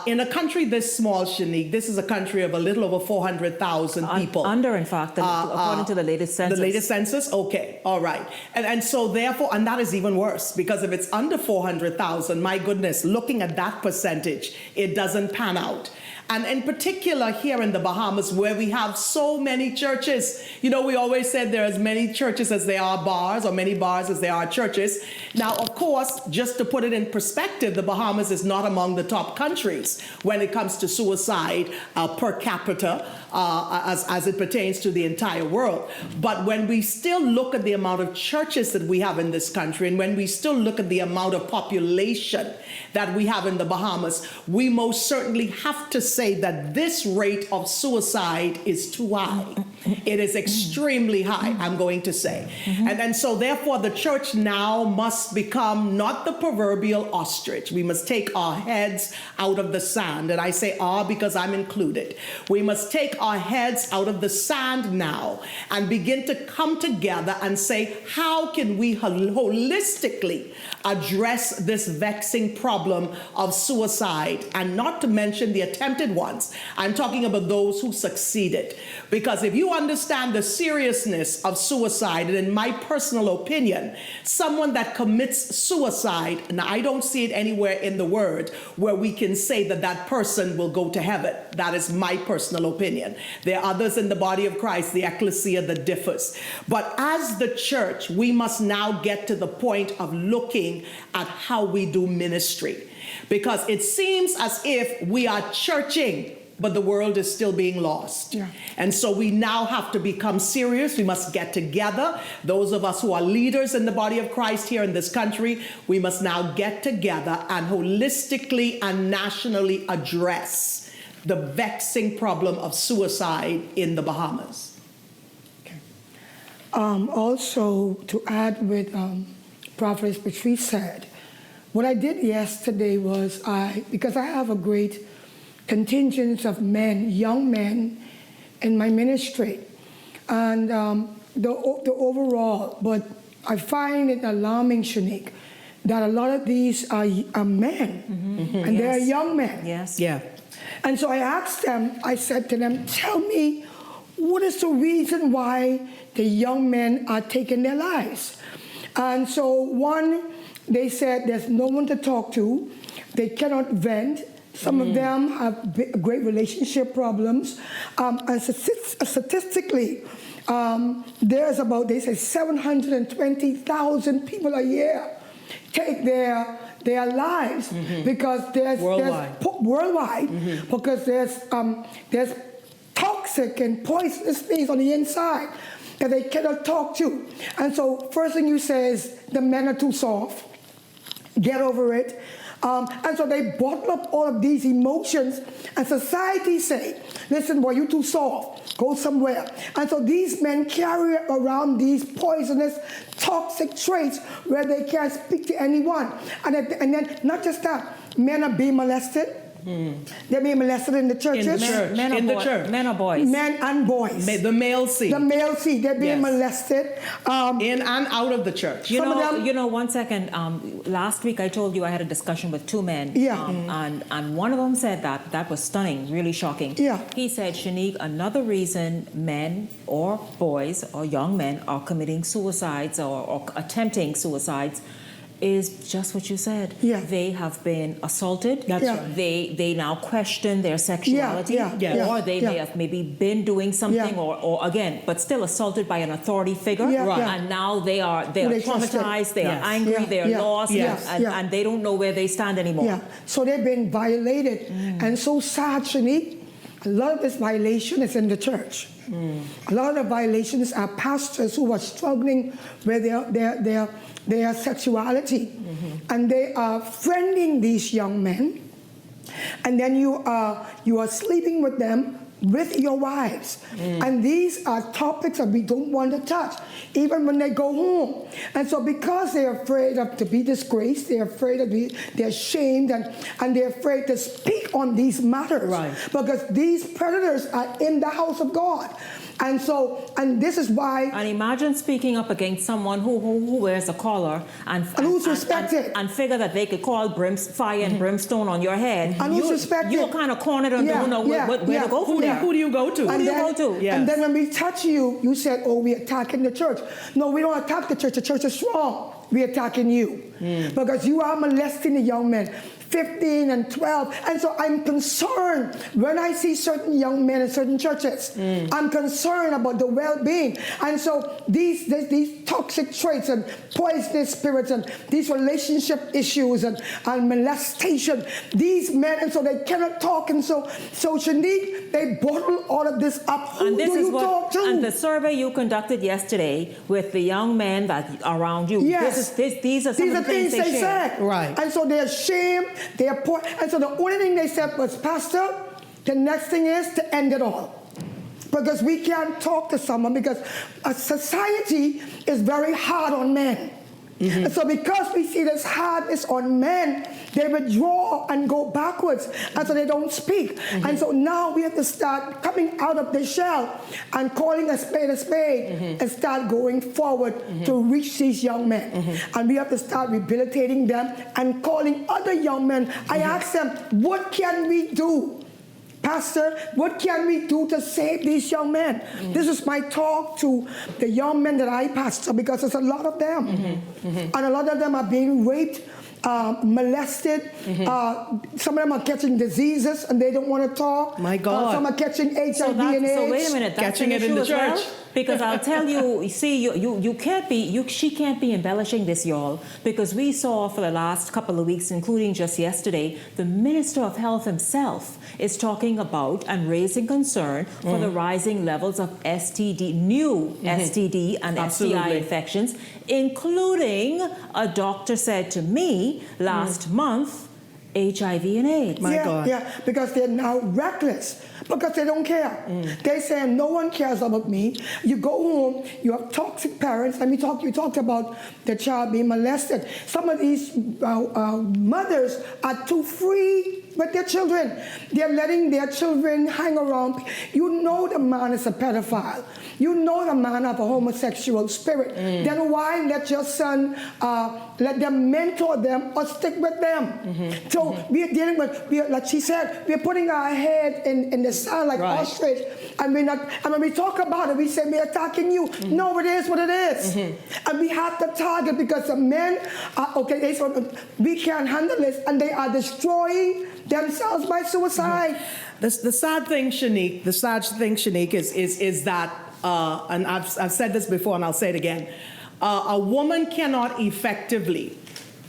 In a country this small, Shanique, this is a country of a little over 400,000 people. In fact, according to the latest census. The latest census? Okay, all right. And so therefore, and that is even worse, because if it's under 400,000, my goodness, looking at that percentage, it doesn't pan out. And in particular here in the Bahamas, where we have so many churches, we always said there are as many churches as there are bars, or many bars as there are churches. Now, of course, just to put it in perspective, the Bahamas is not among the top countries when it comes to suicide per capita, as it pertains to the entire world. But when we still look at the amount of churches that we have in this country, and when we still look at the amount of population that we have in the Bahamas, we most certainly have to say that this rate of suicide is too high. It is extremely high, I'm going to say. And so therefore the church now must become not the proverbial ostrich. We must take our heads out of the sand. And I say because I'm included. We must take our heads out of the sand now and begin to come together and say, how can we holistically address this vexing problem of suicide, and not to mention the attempted ones. I'm talking about those who succeeded. Because if you understand the seriousness of suicide, and in my personal opinion, someone that commits suicide, and I don't see it anywhere in the word where we can say that that person will go to heaven. That is my personal opinion. There are others in the body of Christ, the ecclesia, that differs. But as the church, we must now get to the point of looking at how we do ministry. Because it seems as if we are churching, but the world is still being lost. And so we now have to become serious. We must get together. Those of us who are leaders in the body of Christ here in this country, we must now get together and holistically and nationally address the vexing problem of suicide in the Bahamas. Also, to add with Prophetess Patrice said, what I did yesterday was because I have a great contingent of men, young men, in my ministry, and the overall, but I find it alarming, Shanique, that a lot of these are men, and they are young men. And so I asked them, I said to them, tell me, what is the reason why the young men are taking their lives? And so one They said there's no one to talk to. They cannot vent. Some of them have great relationship problems. And statistically, there's about, they say, 720,000 people a year take their lives because there's worldwide because there's toxic and poisonous things on the inside that they cannot talk to. And so first thing you say is the men are too soft. Get over it. And so they bottle up all of these emotions, and society say, listen, boy, you too soft, go somewhere. And so these men carry around these poisonous, toxic traits where they can't speak to anyone. And then not just that, men are being molested. They're being molested in the churches. In the church. Men or boys? Men and boys. The male seed. The male seed. They're being molested. In and out of the church. You know, 1 second. Last week I told you I had a discussion with 2 men. Yeah. And one of them said that was stunning, really shocking. Yeah. He said, Shanique, another reason men or boys or young men are committing suicides or attempting suicides is just what you said. Yeah. They have been assaulted. That's right. They now question their sexuality, or they may have maybe been doing something, or again, but still assaulted by an authority figure. And now they are traumatized. They are angry. They are lost, and they don't know where they stand anymore. Yeah. So they've been violated, and so sad, Shanique. A lot of this violation is in the church. A lot of the violations are pastors who are struggling with their sexuality, and they are friending these young men, and then you are sleeping with them with your wives, and these are topics that we don't want to touch, even when they go home. And so because they're afraid to be disgraced, they're afraid they're shamed, and they're afraid to speak on these matters, because these predators are in the house of God. And this is why. And imagine speaking up against someone who wears a collar and who's respected, and figure that they could call fire and brimstone on your head. And who's respected. You're kind of cornered and don't know where to go from there. Who do you go to? And then when we touch you, you said, "Oh, we're attacking the church." No, we don't attack the church. The church is strong. We're attacking you because you are molesting the young men. 15 and 12. And so I'm concerned when I see certain young men in certain churches. I'm concerned about the well-being. And so these toxic traits and poisonous spirits and these relationship issues and molestation, these men, and so they cannot talk. And so Shanique, they bottle all of this up. Who and this do is you what, talk to? And the survey you conducted yesterday with the young men that are around you, these are some of the things they said. Right. And so they're ashamed. They're poor. And so the only thing they said was, Pastor, the next thing is to end it all. Because we can't talk to someone because a society is very hard on men. And so because we see this hardness on men, they withdraw and go backwards, and so they don't speak. And so now we have to start coming out of the shell and calling a spade and start going forward to reach these young men. And we have to start rehabilitating them and calling other young men. I ask them, what can we do? Pastor, what can we do to save these young men? This is my talk to the young men that I pastor, because there's a lot of them. And a lot of them are being raped, molested. Some of them are catching diseases and they don't want to talk. My God. Some are catching HIV and AIDS. So wait a minute, that's catching it in the church. Well? Because I'll tell you, see, she can't be embellishing this, y'all, because we saw for the last couple of weeks, including just yesterday, the Minister of Health himself is talking about and raising concern for the rising levels of new STD and STI infections, including, a doctor said to me last month, HIV and AIDS. My God. Yeah, because they're now reckless. Because they don't care. They say no one cares about me. You go home, you have toxic parents. You talked about the child being molested. Some of these mothers are too free with their children. They're letting their children hang around. You know the man is a pedophile. You know the man has a homosexual spirit. Then why let your son, let them mentor them or stick with them? So we are dealing with, like she said, we're putting our head in the sand like ostrich, and we're not. And when we talk about it, we say we're attacking you. No, it is what it is, and we have to target because the men are we can't handle this, and they are destroying themselves by suicide. The sad thing, Shanique, is that, and I've said this before, and I'll say it again. A woman cannot effectively,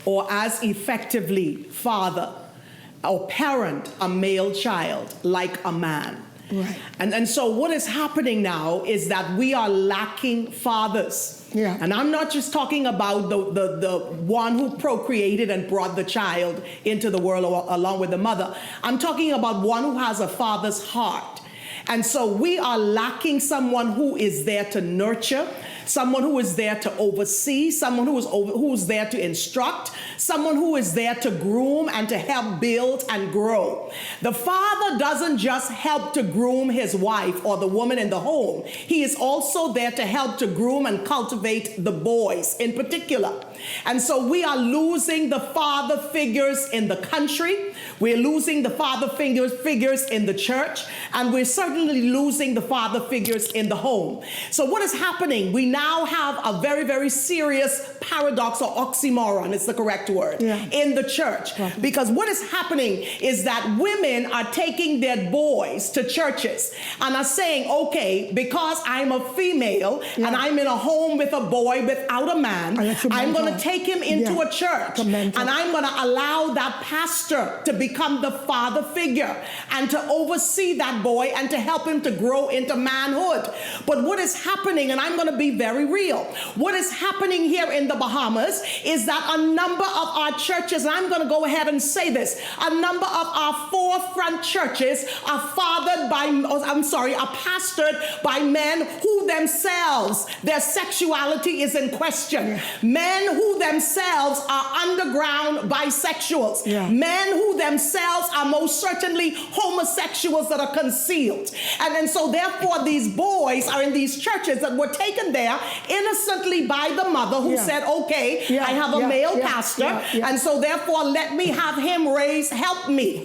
or as effectively, father or parent a male child like a man. Right. And so what is happening now is that we are lacking fathers. Yeah. And I'm not just talking about the one who procreated and brought the child into the world along with the mother. I'm talking about one who has a father's heart. And so we are lacking someone who is there to nurture, someone who is there to oversee, someone who is there to instruct, someone who is there to groom and to help build and grow. The father doesn't just help to groom his wife or the woman in the home. He is also there to help to groom and cultivate the boys in particular. And so we are losing the father figures in the country. We're losing the father figures in the church, and we're certainly losing the father figures in the home. So what is happening? We now have a very, very serious paradox or oxymoron, it's the correct word, in the church. Because what is happening is that women are taking their boys to churches and are saying, okay, because I'm a female and I'm in a home with a boy without a man, I'm going to take him into a church and I'm going to allow that pastor to become the father figure and to oversee that boy and to help him to grow into manhood. But what is happening, and I'm going to be very real, what is happening here in the Bahamas is that a number of our churches, and I'm going to go ahead and say this, a number of our forefront churches are pastored by men who themselves, their sexuality is in question. Men who themselves are underground bisexuals. Men who themselves are most certainly homosexuals that are concealed. And so therefore these boys are in these churches that were taken there innocently by the mother who said, okay, I have a male pastor, and so therefore let me have him help me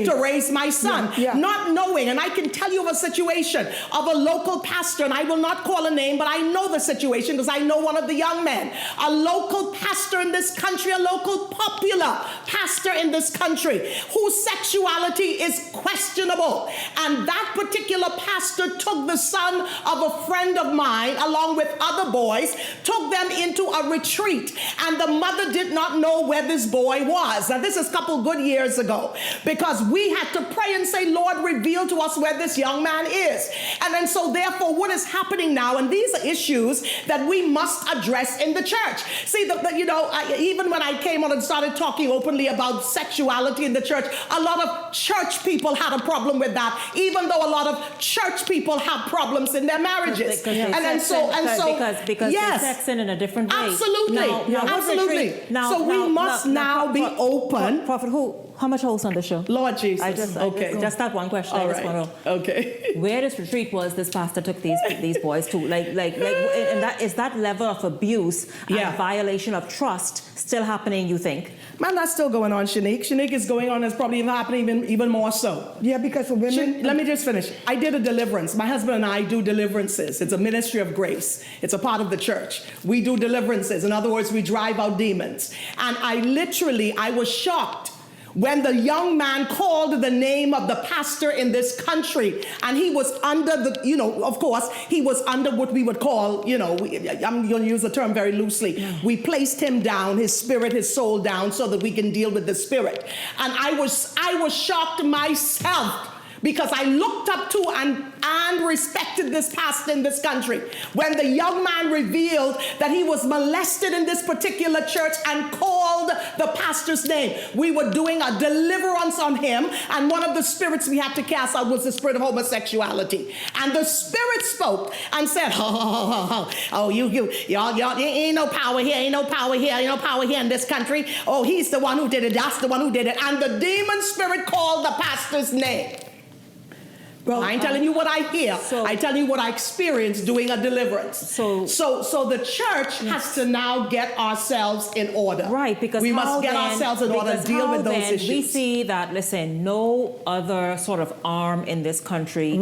to raise my son. Not knowing, and I can tell you of a situation of a local pastor, and I will not call a name, but I know the situation because I know one of the young men. A local pastor in this country, a local popular pastor in this country, whose sexuality is questionable. And that particular pastor took the son of a friend of mine, along with other boys, took them into a retreat, and the mother did not know where this boy was. Now this is a couple good years ago, because we had to pray and say, Lord, reveal to us where this young man is. And then so therefore what is happening now, and these are issues that we must address in the church. See, even when I came on and started talking openly about sexuality in the church, a lot of church people had a problem with that, even though a lot of church people have problems in their marriages. Because they sex in a different way. Absolutely. Absolutely. So we must now be open. Prophet, how much holds on the show? Lord Jesus. Just that one question. All I just want to know. Okay. Where this retreat was this pastor took these boys to? And that is that level of abuse and violation of trust still happening, you think? Man, that's still going on, Shanique. Shanique is going on. It's probably happening even more so. Yeah, because of women. Let me just finish. I did a deliverance. My husband and I do deliverances. It's a ministry of grace. It's a part of the church. We do deliverances. In other words, we drive out demons. And I was shocked when the young man called the name of the pastor in this country, and he was under of course, he was under what we would call, I'm going to use the term very loosely. We placed him down, his spirit, his soul down, so that we can deal with the spirit. And I was shocked myself, because I looked up to and respected this pastor in this country. When the young man revealed that he was molested in this particular church and called the pastor's name, we were doing a deliverance on him, and one of the spirits we had to cast out was the spirit of homosexuality. And the spirit spoke and said, y'all, ain't no power here, ain't no power here, ain't no power here in this country. Oh, he's the one who did it, that's the one who did it. And the demon spirit called the pastor's name. Well, I ain't telling you what I hear. I tell you what I experienced doing a deliverance. So the church has to now get ourselves in order. Right, because we must get ourselves in order to deal with those issues. We see that, listen, no other sort of arm in this country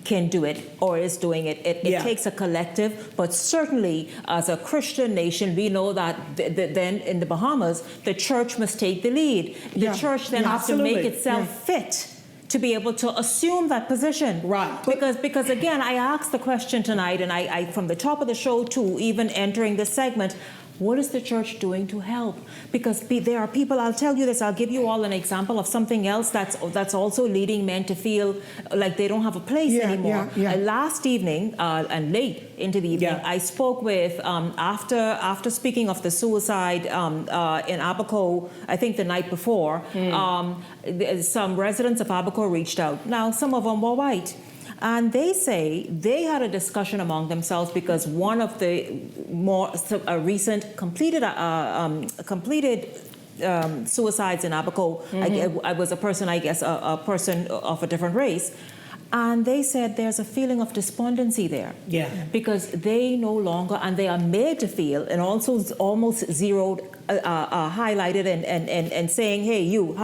can do it or is doing it. It takes a collective, but certainly as a Christian nation, we know that then in the Bahamas, the church must take the lead. The church then has to make itself fit to be able to assume that position. Right. Because again, I asked the question tonight, and I from the top of the show to even entering this segment, what is the church doing to help? Because there are people, I'll tell you this, I'll give you all an example of something else that's also leading men to feel like they don't have a place anymore. Last evening, and late into the evening, I spoke with, after speaking of the suicide in Abaco, I think the night before, some residents of Abaco reached out. Now, some of them were white. And they say they had a discussion among themselves because one of the more recent completed suicides in Abaco, I was a person, I guess, a person of a different race. And they said there's a feeling of despondency there. Yeah. Because they no longer, and they are made to feel, and also almost zeroed, highlighted and saying, hey, you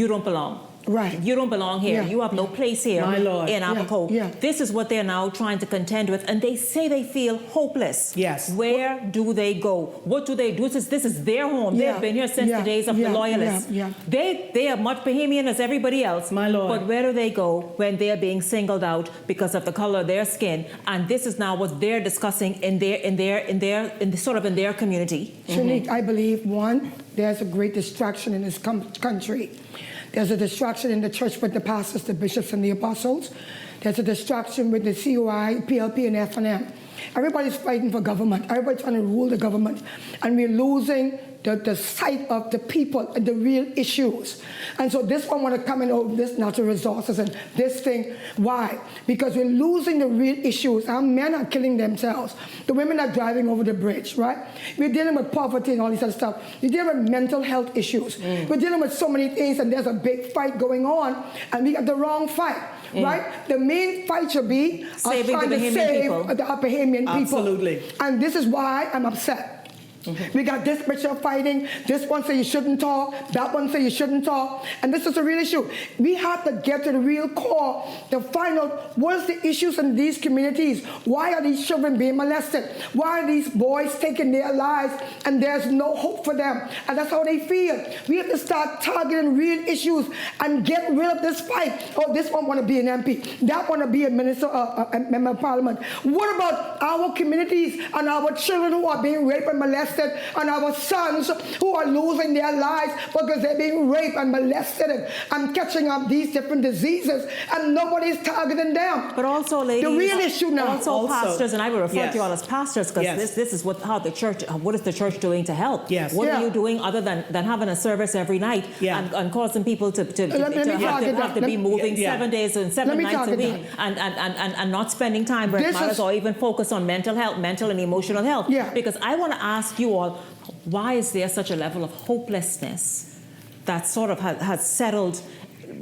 don't belong. Right. You don't belong here. You have no place here in Abaco. This is what they're now trying to contend with. And they say they feel hopeless. Yes. Where do they go? What do they do? This is their home. They've been here since the days of the loyalists. They are much Bahamian as everybody else. My Lord. But where do they go when they're being singled out because of the color of their skin? And this is now what they're discussing in their community. Shanique, I believe, one, there's a great distraction in this country. There's a distraction in the church with the pastors, the bishops, and the apostles. There's a distraction with the COI, PLP, and FNM. Everybody's fighting for government. Everybody's trying to rule the government. And we're losing the sight of the people and the real issues. And so this one want to come in over this natural resources and this thing. Why? Because we're losing the real issues. Our men are killing themselves. The women are driving over the bridge, right? We're dealing with poverty and all this other stuff. We're dealing with mental health issues. We're dealing with so many things, and there's a big fight going on, and we got the wrong fight, right? The main fight should be saving trying the to Bahamian save people. the Bahamian people. Absolutely. And this is why I'm upset. We got this picture fighting. This one say you shouldn't talk. That one say you shouldn't talk. And this is a real issue. We have to get to the real core to find out what is the issues in these communities. Why are these children being molested? Why are these boys taking their lives and there's no hope for them? And that's how they feel. We have to start targeting real issues and get rid of this fight. Oh, this one want to be an MP. That want to be a minister, a member of parliament. What about our communities and our children who are being raped and molested? And our sons who are losing their lives because they're being raped and molested and catching up these different diseases, and nobody's targeting them. But also, ladies, the real issue now. Also pastors, and I will refer to you all as pastors because this is what is the church doing to help? Yes. What are you doing other than having a service every night and causing people to have to be moving 7 days and 7 nights a week and not spending time where it matters, or even focus on mental health, mental and emotional health? Because I want to ask you all, why is there such a level of hopelessness that sort of has settled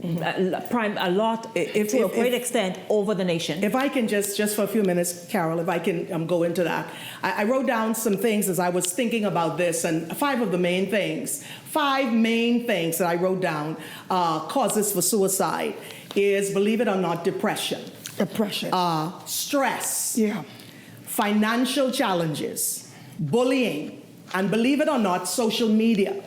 a lot, to a great extent, over the nation? If I can just for a few minutes, Carol, if I can go into that. I wrote down some things as I was thinking about this, and five main things that I wrote down, causes for suicide is, believe it or not, depression. Stress. Financial challenges, bullying, and believe it or not, social media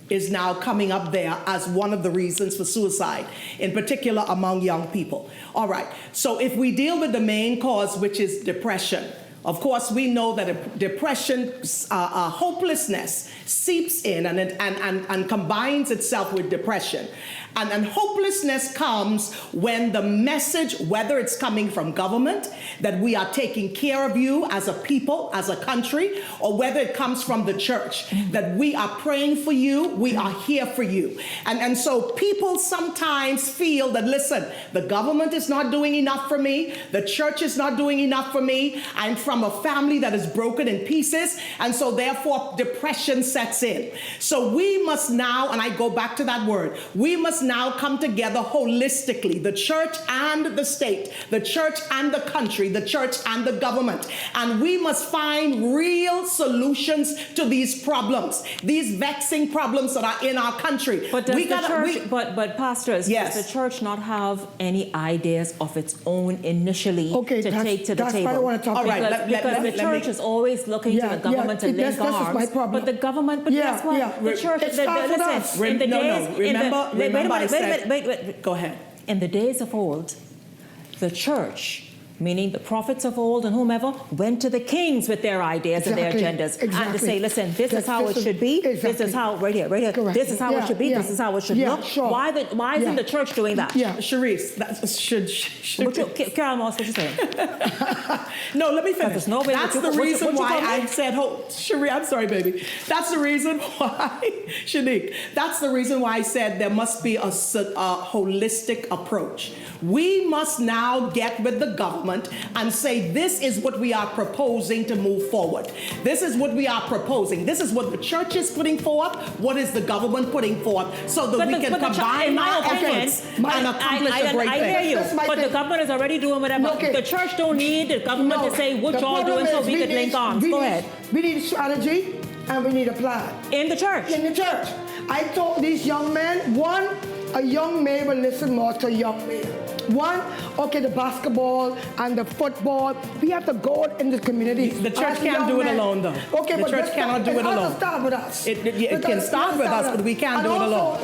is now coming up there as one of the reasons for suicide, in particular among young people. All right, so if we deal with the main cause, which is depression, of course, we know that depression, hopelessness seeps in and combines itself with depression. And hopelessness comes when the message, whether it's coming from government, that we are taking care of you as a people, as a country, or whether it comes from the church, that we are praying for you, we are here for you. And so people sometimes feel that, listen, the government is not doing enough for me, the church is not doing enough for me, I'm from a family that is broken in pieces, and so therefore depression sets sets in. So we must now, and I go back to that word, we must now come together holistically, the church and the state, the church and the country, the church and the government. And we must find real solutions to these problems, these vexing problems that are in our country. But does but pastors, does the church not have any ideas of its own initially to take to the table? What I want to talk about. Because the church is always looking to the government to link arms. But the government, guess what? The church, listen, in the days, wait, go ahead. In the days of old, the church, meaning the prophets of old and whomever, went to the kings with their ideas and their agendas. And to say, listen, this is how it should be. This is how, right here. This is how it should be. This is how it should look. Sure. Why isn't the church doing that? Sharice, should Carol Moss, what you saying? No, let me finish. That's the reason why I said, Sharice, I'm sorry, baby. That's the reason why, Shanique, that's the reason why I said there must be a holistic approach. We must now get with the government and say, this is what we are proposing to move forward. This is what we are proposing. This is what the church is putting forth. What is the government putting forth? So that we can combine our efforts and accomplish a great thing. I hear you, but the government is already doing whatever. The church don't need the government to say what y'all doing so we can link arms. Go ahead. We need strategy and we need a plan. In the church. In the church. I told these young men, a young man will listen more to a young man. The basketball and the football, we have to go in the community. The church can't do it alone, though. The church cannot do it alone. It has to start with us. It can start with us, but we can't do it alone.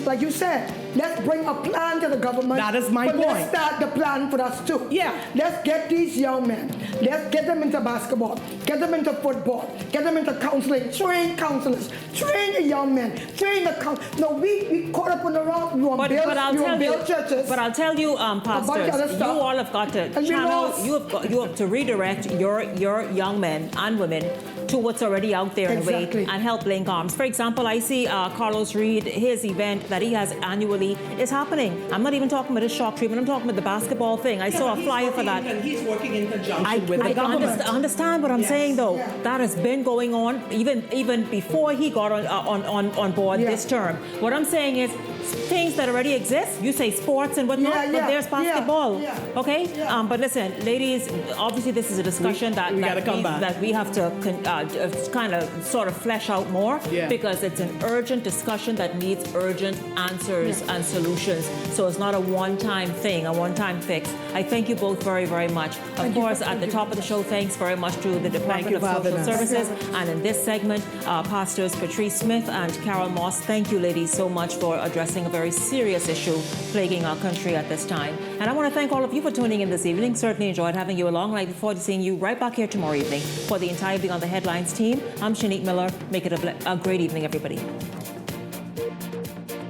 Like you said, let's bring a plan to the government. That is my point. Let's start the plan for us too. Yeah. Let's get these young men. Let's get them into basketball. Get them into football. Get them into counseling. Train counselors. Train the young men. Train the No, we caught up on the wrong. We want to build churches. But I'll tell you, pastors, you all have got to channel. You have to redirect your young men and women to what's already out there in a way and help link arms. For example, I see Carlos Reed, his event that he has annually is happening. I'm not even talking about his shock treatment. I'm talking about the basketball thing. I saw a flyer for that. He's working in conjunction with the government. I understand what I'm saying, though. That has been going on even before he got on board this term. What I'm saying is things that already exist. You say sports and whatnot, but there's basketball. Okay? But listen, ladies, obviously this is a discussion that we have to kind of sort of flesh out more because it's an urgent discussion that needs urgent answers and solutions. So it's not a one-time thing, a one-time fix. I thank you both very, very much. Of course, at the top of the show, thanks very much to the Department of Social Services. And in this segment, Pastors Patrice Smith and Carol Moss, thank you, ladies, so much for addressing a very serious issue plaguing our country at this time. And I want to thank all of you for tuning in this evening. Certainly enjoyed having you along. And I look forward to seeing you right back here tomorrow evening. For the entire Beyond the Headlines team, I'm Shanique Miller. Make it a great evening, everybody.